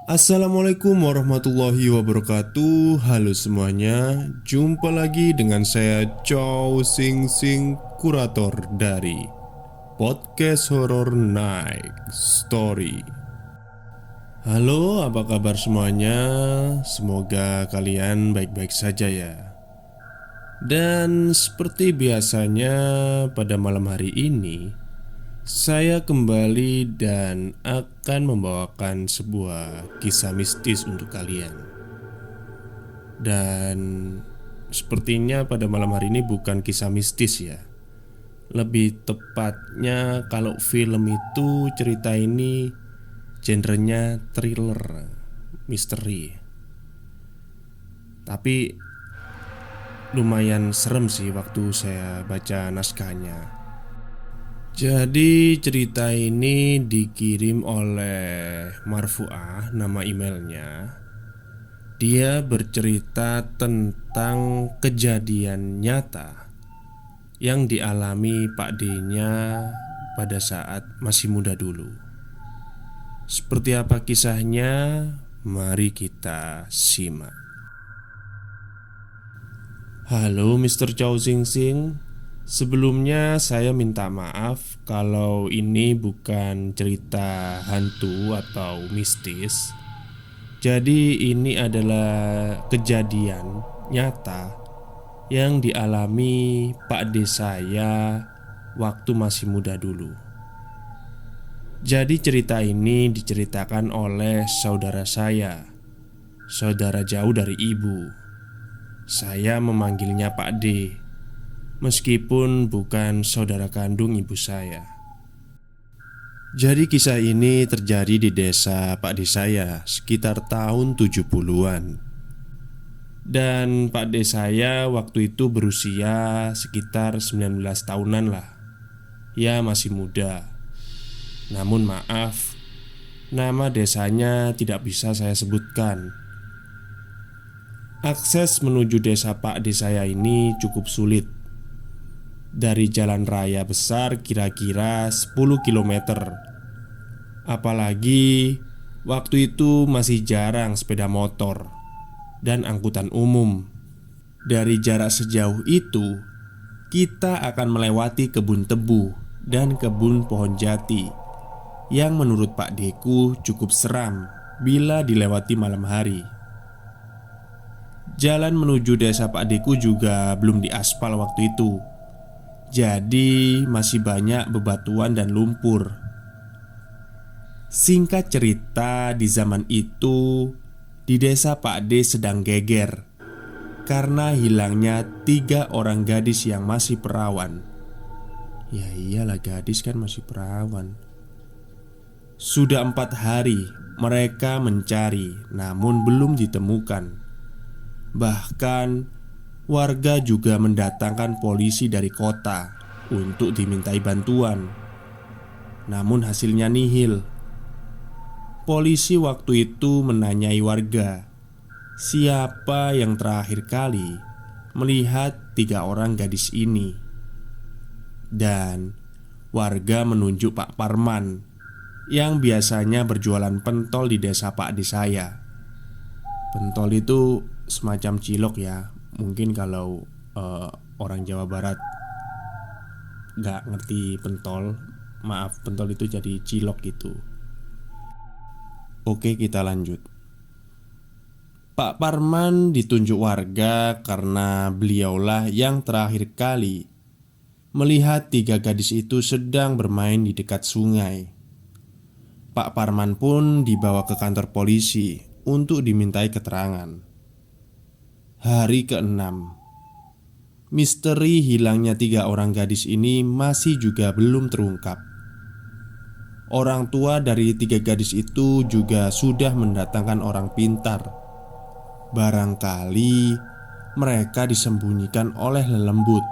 Assalamualaikum warahmatullahi wabarakatuh. Halo semuanya, jumpa lagi dengan saya Chow Sing Sing, kurator dari Podcast Horror Night Story. Halo, apa kabar semuanya? Semoga kalian baik-baik saja ya. Dan seperti biasanya pada malam hari ini saya kembali dan akan membawakan sebuah kisah mistis untuk kalian. Dan sepertinya pada malam hari ini bukan kisah mistis ya. Lebih tepatnya kalau film itu cerita ini genrenya thriller, misteri. Tapi lumayan serem sih waktu saya baca naskahnya. Jadi cerita ini dikirim oleh Marfuah, nama emailnya. Dia bercerita tentang kejadian nyata yang dialami Pak D-nya pada saat masih muda dulu. Seperti apa kisahnya? Mari kita simak. Halo Mr. Chow Sing Sing. Sebelumnya saya minta maaf kalau ini bukan cerita hantu atau mistis. Jadi ini adalah kejadian nyata yang dialami Pak D saya waktu masih muda dulu. Jadi cerita ini diceritakan oleh saudara saya, saudara jauh dari ibu. Saya memanggilnya Pak D, meskipun bukan saudara kandung ibu saya. Jadi kisah ini terjadi di desa Pak D saya sekitar tahun 70-an. Dan Pak D saya waktu itu berusia sekitar 19 tahunan lah. Ya masih muda. Namun maaf, nama desanya tidak bisa saya sebutkan. Akses menuju desa Pak D saya ini cukup sulit. Dari jalan raya besar kira-kira 10 kilometer. Apalagi waktu itu masih jarang sepeda motor dan angkutan umum. Dari jarak sejauh itu, kita akan melewati kebun tebu dan kebun pohon jati yang menurut Pak Deku cukup seram bila dilewati malam hari. Jalan menuju desa Pak Deku juga belum diaspal waktu itu. Jadi masih banyak bebatuan dan lumpur. Singkat cerita, di zaman itu di desa Pak D sedang geger karena hilangnya 3 orang gadis yang masih perawan. Ya iyalah, gadis kan masih perawan. Sudah 4 hari mereka mencari, namun belum ditemukan. Bahkan warga juga mendatangkan polisi dari kota untuk dimintai bantuan. Namun hasilnya nihil. Polisi waktu itu menanyai warga siapa yang terakhir kali melihat 3 orang gadis ini. Dan warga menunjuk Pak Parman yang biasanya berjualan pentol di desa Pak D saya. Pentol itu semacam cilok ya. Mungkin kalau orang Jawa Barat nggak ngerti pentol, maaf, pentol itu jadi cilok gitu. Oke, kita lanjut. Pak Parman ditunjuk warga karena beliaulah yang terakhir kali melihat 3 gadis itu sedang bermain di dekat sungai. Pak Parman pun dibawa ke kantor polisi untuk dimintai keterangan. Hari ke-6, misteri hilangnya 3 orang gadis ini masih juga belum terungkap. Orang tua dari 3 gadis itu juga sudah mendatangkan orang pintar. Barangkali mereka disembunyikan oleh lelembut.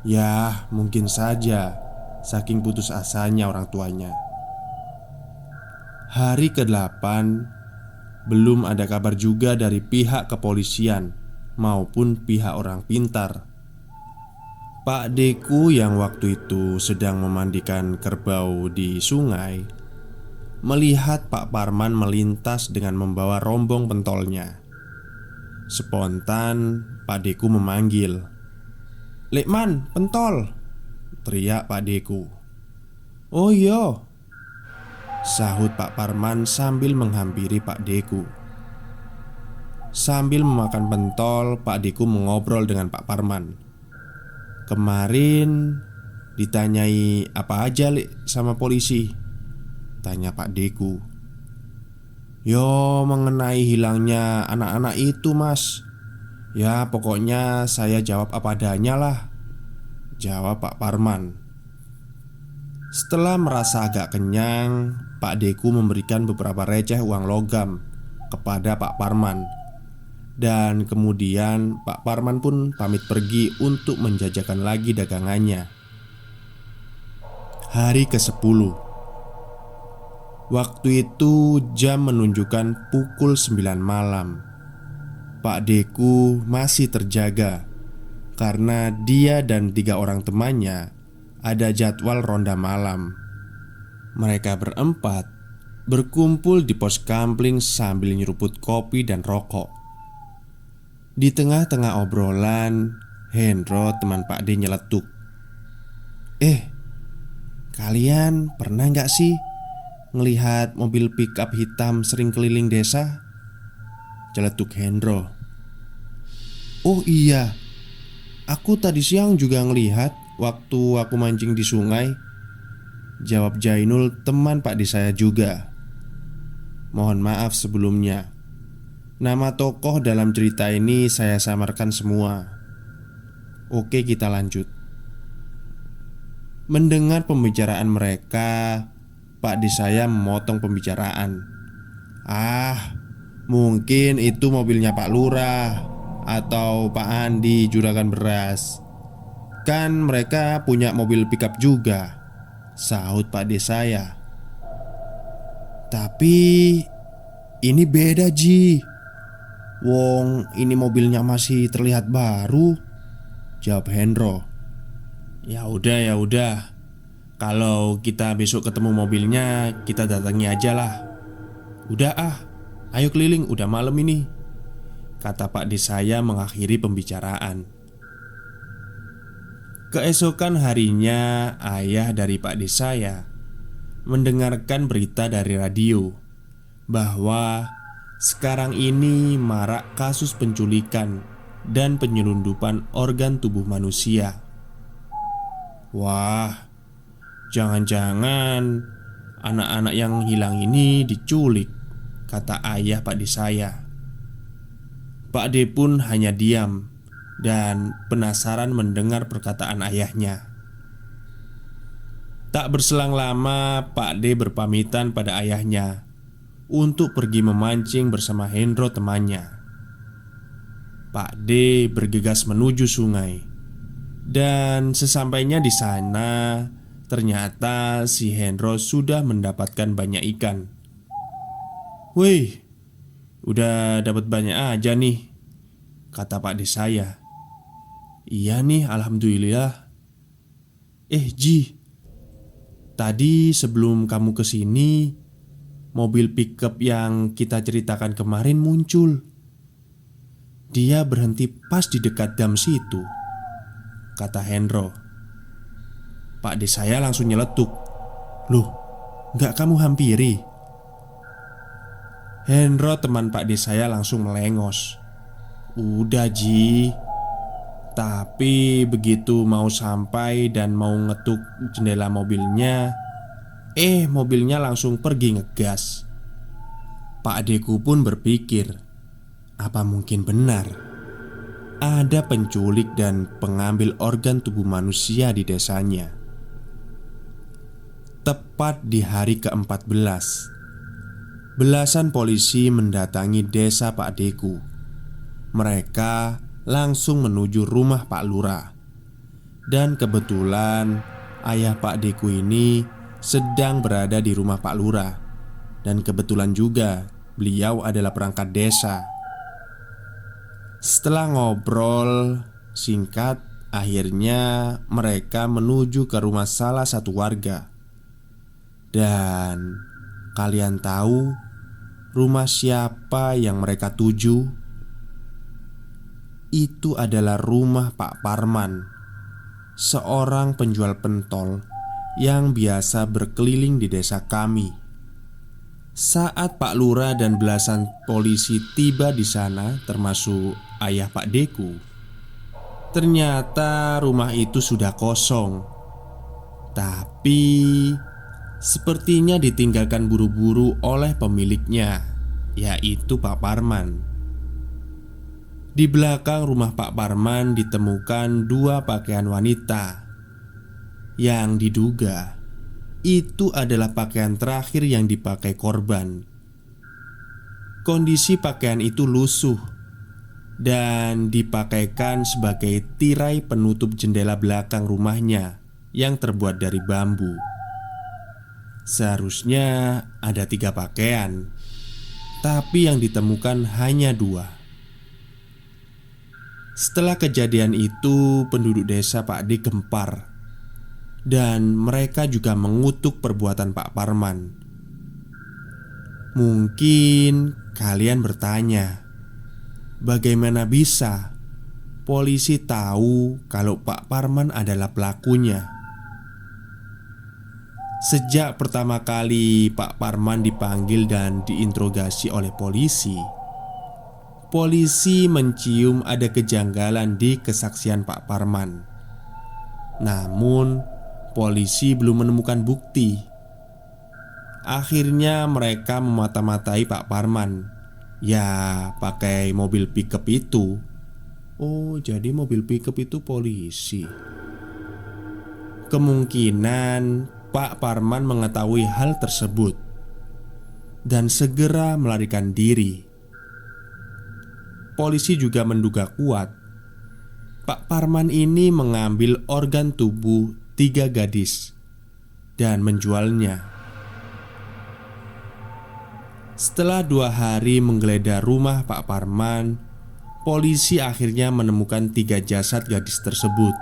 Ya, mungkin saja, saking putus asanya orang tuanya. Hari ke-8, belum ada kabar juga dari pihak kepolisian maupun pihak orang pintar. Pak Deku yang waktu itu sedang memandikan kerbau di sungai melihat Pak Parman melintas dengan membawa rombong pentolnya. Spontan Pak Deku memanggil, "Lekman, pentol!" teriak Pak Deku. "Oh iya," sahut Pak Parman sambil menghampiri Pak Deku. Sambil memakan pentol, Pak Deku mengobrol dengan Pak Parman. "Kemarin ditanyai apa aja, Lek, sama polisi?" tanya Pak Deku. "Yo, mengenai hilangnya anak-anak itu, Mas. Ya, pokoknya saya jawab apa adanya lah," jawab Pak Parman. Setelah merasa agak kenyang, Pak Deku memberikan beberapa receh uang logam kepada Pak Parman. Dan kemudian Pak Parman pun pamit pergi untuk menjajakan lagi dagangannya. Hari ke-10. Waktu itu jam menunjukkan pukul 9 malam. Pak Deku masih terjaga karena dia dan 3 orang temannya ada jadwal ronda malam. Mereka berempat berkumpul di pos kampling sambil nyeruput kopi dan rokok. Di tengah-tengah obrolan, Hendro, teman Pak D, nyeletuk, kalian pernah nggak sih ngelihat mobil pickup hitam sering keliling desa?" Celetuk Hendro. "Oh iya, aku tadi siang juga ngelihat waktu aku mancing di sungai," jawab Jainul, teman Pak D saya juga. "Mohon maaf sebelumnya. Nama tokoh dalam cerita ini saya samarkan semua. Oke, kita lanjut." Mendengar pembicaraan mereka, Pak D saya memotong pembicaraan. Mungkin itu mobilnya Pak Lurah atau Pak Andi juragan beras. Kan mereka punya mobil pickup juga," sahut Pak D saya. "Tapi ini beda, Ji. Wong, ini mobilnya masih terlihat baru," jawab Hendro. Ya udah. Kalau kita besok ketemu mobilnya, kita datangi aja lah." "Udah ayo keliling, udah malam ini," kata Pak D saya mengakhiri pembicaraan. Keesokan harinya, ayah dari Pak D saya mendengarkan berita dari radio bahwa sekarang ini marak kasus penculikan dan penyelundupan organ tubuh manusia. Wah, jangan-jangan anak-anak yang hilang ini diculik, kata ayah Pak D saya. Pak D pun hanya diam dan penasaran mendengar perkataan ayahnya. Tak berselang lama, Pak D berpamitan pada ayahnya untuk pergi memancing bersama Hendro temannya. Pak D bergegas menuju sungai. Dan sesampainya di sana, ternyata si Hendro sudah mendapatkan banyak ikan. "Wih, udah dapat banyak aja nih," kata Pak D saya. "Iya nih, alhamdulillah." Ji, tadi sebelum kamu kesini, mobil pickup yang kita ceritakan kemarin muncul. Dia berhenti pas di dekat dam situ, kata Hendro. Pak D saya langsung nyeletuk. "Loh, gak kamu hampiri?" Hendro, teman Pak D saya, langsung melengos. "Udah Ji, tapi begitu mau sampai dan mau ngetuk jendela mobilnya, mobilnya langsung pergi ngegas." Pak Deku pun berpikir, apa mungkin benar ada penculik dan pengambil organ tubuh manusia di desanya? Tepat di hari ke-14, belasan polisi mendatangi desa Pak Deku. Mereka langsung menuju rumah Pak Lurah. Dan kebetulan ayah Pak Deku ini sedang berada di rumah Pak Lurah. Dan kebetulan juga beliau adalah perangkat desa. Setelah ngobrol singkat, akhirnya mereka menuju ke rumah salah satu warga. Dan kalian tahu rumah siapa yang mereka tuju? Itu adalah rumah Pak Parman, seorang penjual pentol yang biasa berkeliling di desa kami. Saat Pak Lurah dan belasan polisi tiba di sana, termasuk ayah Pak Deku, ternyata rumah itu sudah kosong. Tapi sepertinya ditinggalkan buru-buru oleh pemiliknya, yaitu Pak Parman. Di belakang rumah Pak Parman ditemukan dua pakaian wanita yang diduga itu adalah pakaian terakhir yang dipakai korban. Kondisi pakaian itu lusuh dan dipakaikan sebagai tirai penutup jendela belakang rumahnya yang terbuat dari bambu. Seharusnya ada 3 pakaian, tapi yang ditemukan hanya 2. Setelah kejadian itu, penduduk desa Pak D gempar, dan mereka juga mengutuk perbuatan Pak Parman. Mungkin kalian bertanya, bagaimana bisa polisi tahu kalau Pak Parman adalah pelakunya? Sejak pertama kali Pak Parman dipanggil dan diinterogasi oleh polisi, polisi mencium ada kejanggalan di kesaksian Pak Parman. Namun, polisi belum menemukan bukti. Akhirnya mereka memata-matai Pak Parman. Ya, pakai mobil pickup itu. Oh, jadi mobil pickup itu polisi. Kemungkinan Pak Parman mengetahui hal tersebut dan segera melarikan diri. Polisi juga menduga kuat Pak Parman ini mengambil organ tubuh 3 gadis dan menjualnya. Setelah 2 hari menggeledah rumah Pak Parman, polisi akhirnya menemukan 3 jasad gadis tersebut.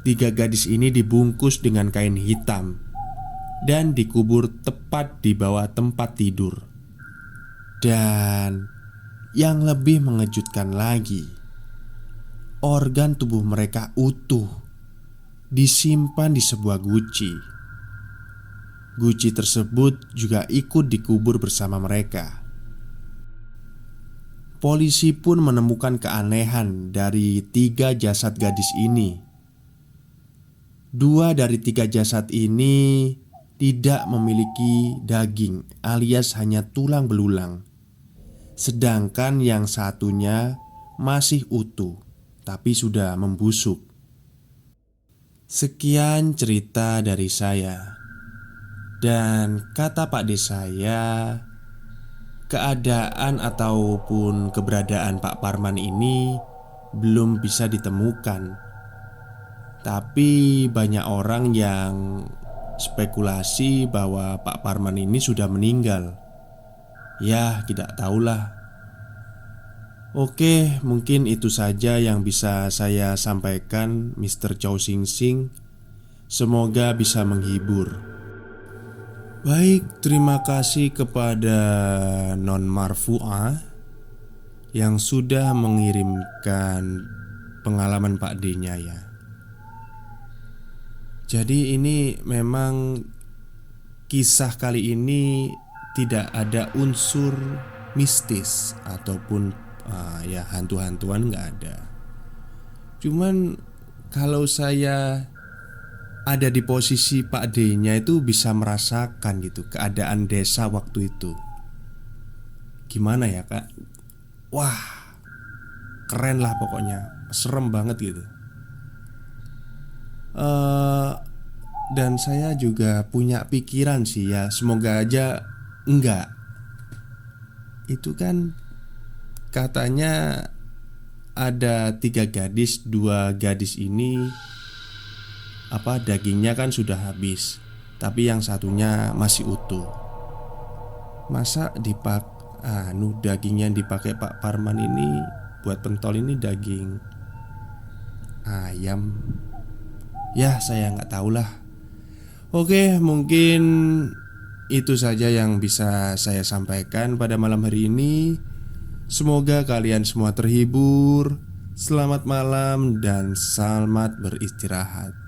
3 gadis ini dibungkus dengan kain hitam dan dikubur tepat di bawah tempat tidur. Dan yang lebih mengejutkan lagi, organ tubuh mereka utuh, disimpan di sebuah guci. Guci tersebut juga ikut dikubur bersama mereka. Polisi pun menemukan keanehan dari 3 jasad gadis ini. 2 dari 3 jasad ini tidak memiliki daging, alias hanya tulang belulang. Sedangkan yang satunya masih utuh, tapi sudah membusuk. Sekian cerita dari saya. Dan kata Pak D saya, keadaan ataupun keberadaan Pak Parman ini belum bisa ditemukan. Tapi banyak orang yang spekulasi bahwa Pak Parman ini sudah meninggal. Ya, tidak tahulah. Oke, mungkin itu saja yang bisa saya sampaikan, Mr. Chow Sing Sing. Semoga bisa menghibur. Baik, terima kasih kepada Non Marfu'ah yang sudah mengirimkan pengalaman Pak D-nya ya. Jadi ini memang kisah kali ini tidak ada unsur mistis ataupun ya hantu-hantuan nggak ada. Cuman kalau saya ada di posisi Pak D-nya itu bisa merasakan gitu keadaan desa waktu itu. Gimana ya kak? Wah, keren lah pokoknya, serem banget gitu. Dan saya juga punya pikiran sih ya, semoga aja enggak. Itu kan katanya ada 3 gadis, 2 gadis ini dagingnya kan sudah habis, tapi yang satunya masih utuh. Masa daging yang dipakai Pak Parman ini buat pentol ini daging ayam. Ya saya nggak tahu lah. Oke, mungkin itu saja yang bisa saya sampaikan pada malam hari ini. Semoga kalian semua terhibur. Selamat malam dan selamat beristirahat.